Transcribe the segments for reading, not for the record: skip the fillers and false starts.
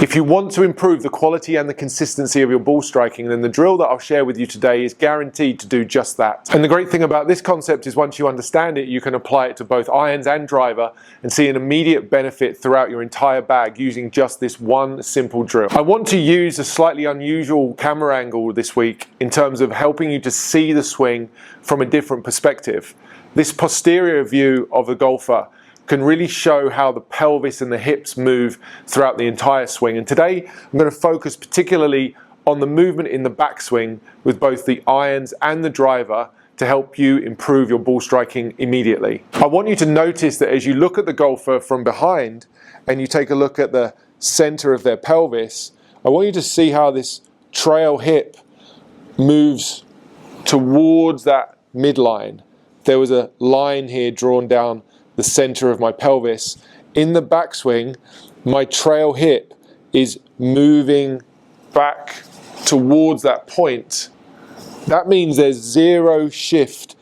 If you want to improve the quality and the consistency of your ball striking, then the drill that I'll share with you today is guaranteed to do just that. And the great thing about this concept is once you understand it, you can apply it to both irons and driver and see an immediate benefit throughout your entire bag using just this one simple drill. I want to use a slightly unusual camera angle this week in terms of helping you to see the swing from a different perspective. This posterior view of the golfer can really show how the pelvis and the hips move throughout the entire swing. And today I'm going to focus particularly on the movement in the backswing with both the irons and the driver to help you improve your ball striking immediately. I want you to notice that as you look at the golfer from behind and you take a look at the center of their pelvis, I want you to see how this trail hip moves towards that midline. There was a line here drawn down the center of my pelvis. In the backswing, my trail hip is moving back towards that point. That means there's zero shift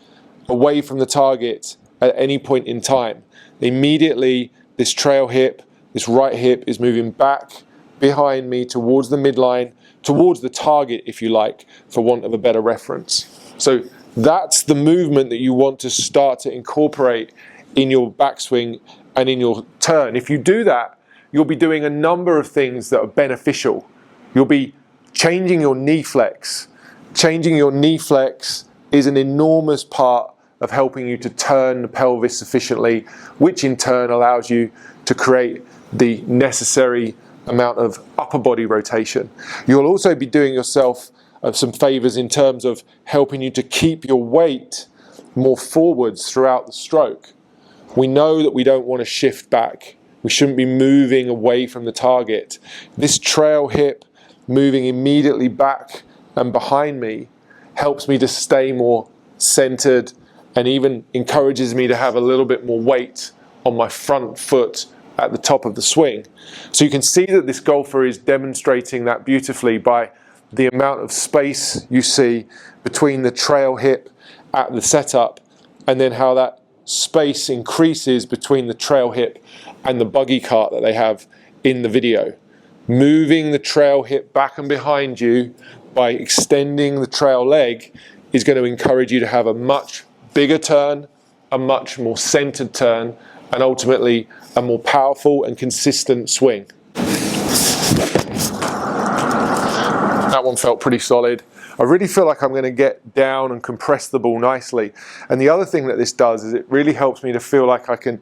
away from the target at any point in time. Immediately, this trail hip, this right hip is moving back behind me towards the midline, towards the target, if you like, for want of a better reference. So that's the movement that you want to start to incorporate in your backswing and in your turn. If you do that, you'll be doing a number of things that are beneficial. You'll be changing your knee flex. Changing your knee flex is an enormous part of helping you to turn the pelvis sufficiently, which in turn allows you to create the necessary amount of upper body rotation. You'll also be doing yourself some favors in terms of helping you to keep your weight more forwards throughout the stroke. We know that we don't want to shift back. We shouldn't be moving away from the target. This trail hip moving immediately back and behind me helps me to stay more centered and even encourages me to have a little bit more weight on my front foot at the top of the swing. So you can see that this golfer is demonstrating that beautifully by the amount of space you see between the trail hip at the setup and then how that space increases between the trail hip and the buggy cart that they have in the video. Moving the trail hip back and behind you by extending the trail leg is going to encourage you to have a much bigger turn, a much more centered turn, and ultimately a more powerful and consistent swing. That one felt pretty solid. I really feel like I'm going to get down and compress the ball nicely. And the other thing that this does is it really helps me to feel like I can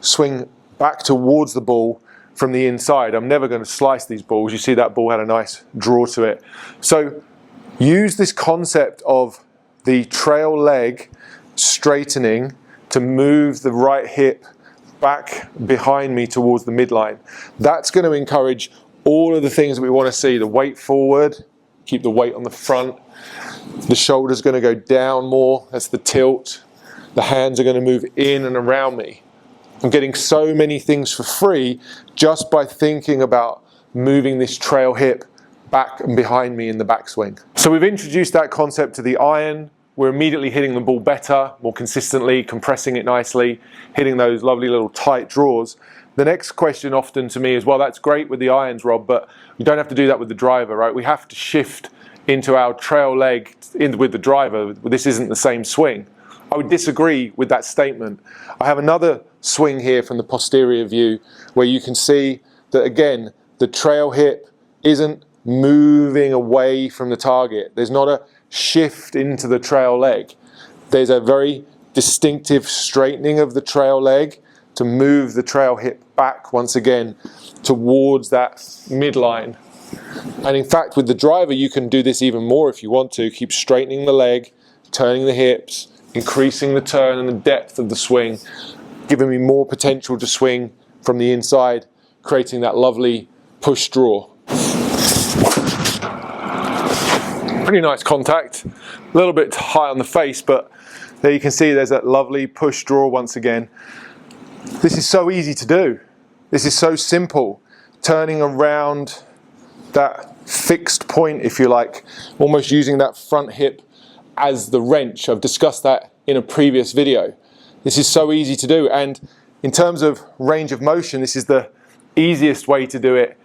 swing back towards the ball from the inside. I'm never going to slice these balls. You see that ball had a nice draw to it. So use this concept of the trail leg straightening to move the right hip back behind me towards the midline. That's going to encourage all of the things that we want to see. The weight forward, keep the weight on the front. The shoulder's going to go down more, that's the tilt. The hands are going to move in and around me. I'm getting so many things for free just by thinking about moving this trail hip back and behind me in the backswing. So we've introduced that concept to the iron. We're immediately hitting the ball better, more consistently, compressing it nicely, hitting those lovely little tight draws. The next question often to me is, well, that's great with the irons, Rob, but you don't have to do that with the driver, right? We have to shift into our trail leg with the driver. This isn't the same swing. I would disagree with that statement. I have another swing here from the posterior view where you can see that, again, the trail hip isn't moving away from the target. There's not a shift into the trail leg. There's a very distinctive straightening of the trail leg to move the trail hip back once again towards that midline. And in fact, with the driver, you can do this even more if you want to. Keep straightening the leg, turning the hips, increasing the turn and the depth of the swing, giving me more potential to swing from the inside, creating that lovely push draw. Pretty nice contact, a little bit high on the face, but there you can see there's that lovely push draw once again. This is so easy to do. This is so simple. Turning around that fixed point, if you like, almost using that front hip as the wrench. I've discussed that in a previous video. This is so easy to do, and in terms of range of motion, this is the easiest way to do it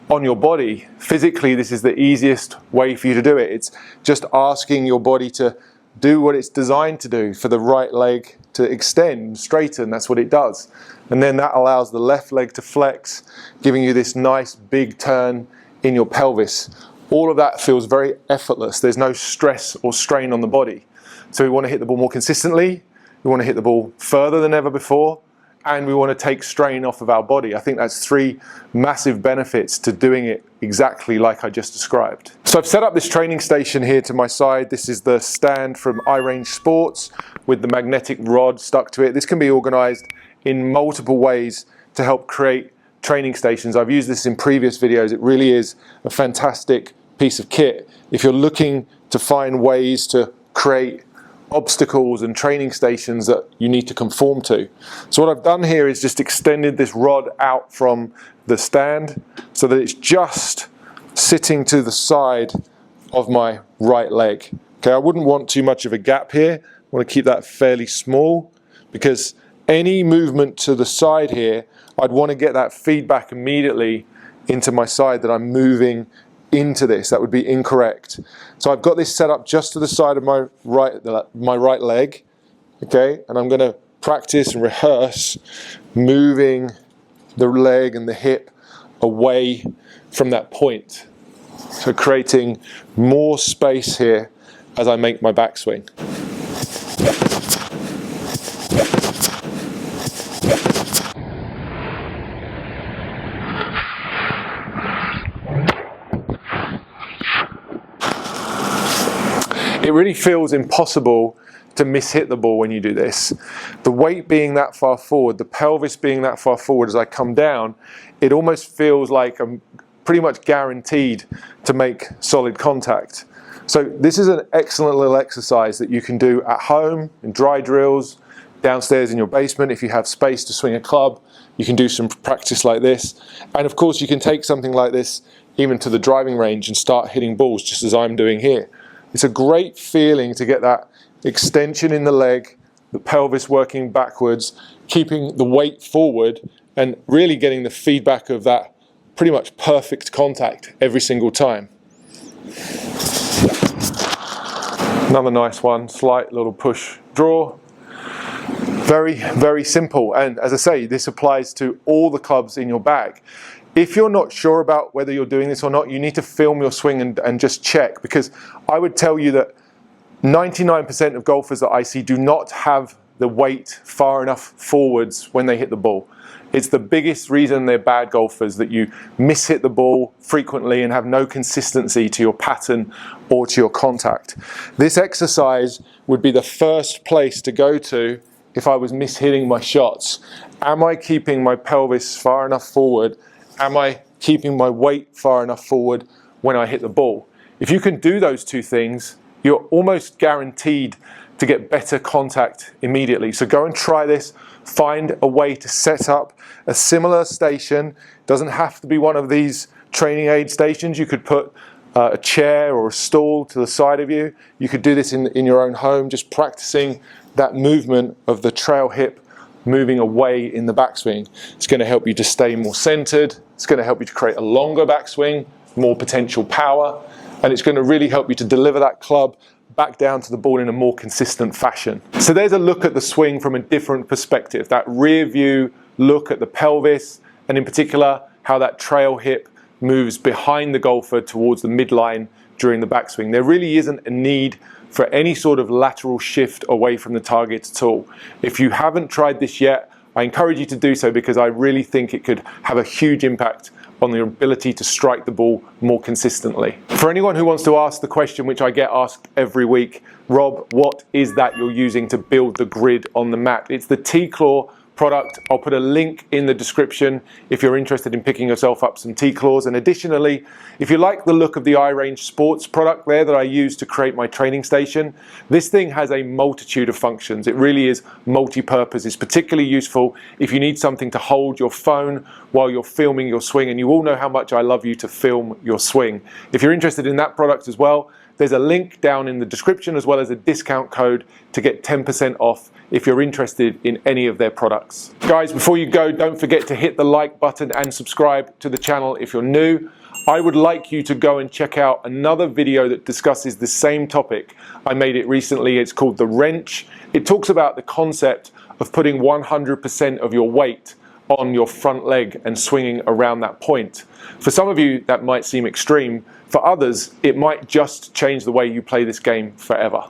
on your body, physically this is the easiest way for you to do it. It's just asking your body to do what it's designed to do, for the right leg to extend, straighten. That's what it does. And then that allows the left leg to flex, giving you this nice big turn in your pelvis. All of that feels very effortless. There's no stress or strain on the body. So we want to hit the ball more consistently, we want to hit the ball further than ever before, and we want to take strain off of our body. I think that's three massive benefits to doing it exactly like I just described. So I've set up this training station here to my side. This is the stand from iRange Sports with the magnetic rod stuck to it. This can be organized in multiple ways to help create training stations. I've used this in previous videos. It really is a fantastic piece of kit if you're looking to find ways to create obstacles and training stations that you need to conform to. So what I've done here is just extended this rod out from the stand so that it's just sitting to the side of my right leg. Okay, I wouldn't want too much of a gap here. I want to keep that fairly small, because any movement to the side here, I'd want to get that feedback immediately into my side that I'm moving into this. That would be incorrect. So I've got this set up just to the side of my right leg, okay, and I'm going to practice and rehearse moving the leg and the hip away from that point. So creating more space here as I make my backswing. It really feels impossible to mishit the ball when you do this. The weight being that far forward, the pelvis being that far forward as I come down, it almost feels like I'm pretty much guaranteed to make solid contact. So this is an excellent little exercise that you can do at home, in dry drills, downstairs in your basement. If you have space to swing a club, you can do some practice like this. And of course you can take something like this even to the driving range and start hitting balls just as I'm doing here. It's a great feeling to get that extension in the leg, the pelvis working backwards, keeping the weight forward, and really getting the feedback of that pretty much perfect contact every single time. Another nice one, slight little push draw. Very, very simple. And as I say, this applies to all the clubs in your bag. If you're not sure about whether you're doing this or not, you need to film your swing and just check, because I would tell you that 99% of golfers that I see do not have the weight far enough forwards when they hit the ball. It's the biggest reason they're bad golfers, that you miss-hit the ball frequently and have no consistency to your pattern or to your contact. This exercise would be the first place to go to if I was miss-hitting my shots. Am I keeping my pelvis far enough forward? Am I keeping my weight far enough forward when I hit the ball? If you can do those two things, you're almost guaranteed to get better contact immediately. So go and try this. Find a way to set up a similar station. It doesn't have to be one of these training aid stations. You could put a chair or a stool to the side of you. You could do this in your own home, just practicing that movement of the trail hip moving away in the backswing. It's going to help you to stay more centered. It's going to help you to create a longer backswing, more potential power, and it's going to really help you to deliver that club back down to the ball in a more consistent fashion. So there's a look at the swing from a different perspective, that rear view look at the pelvis, and in particular how that trail hip moves behind the golfer towards the midline during the backswing. There really isn't a need for any sort of lateral shift away from the target at all. If you haven't tried this yet, I encourage you to do so, because I really think it could have a huge impact on your ability to strike the ball more consistently. For anyone who wants to ask the question which I get asked every week, Rob, what is that you're using to build the grid on the mat? It's the T-Claw product. I'll put a link in the description if you're interested in picking yourself up some T-Claws. And additionally, if you like the look of the iRange Sports product there that I use to create my training station, this thing has a multitude of functions. It really is multi-purpose. It's particularly useful if you need something to hold your phone while you're filming your swing, and you all know how much I love you to film your swing. If you're interested in that product as well, there's a link down in the description, as well as a discount code to get 10% off if you're interested in any of their products. Guys, before you go, don't forget to hit the like button and subscribe to the channel if you're new. I would like you to go and check out another video that discusses the same topic. I made it recently. It's called The Wrench. It talks about the concept of putting 100% of your weight on your front leg and swinging around that point. For some of you, that might seem extreme. For others, it might just change the way you play this game forever.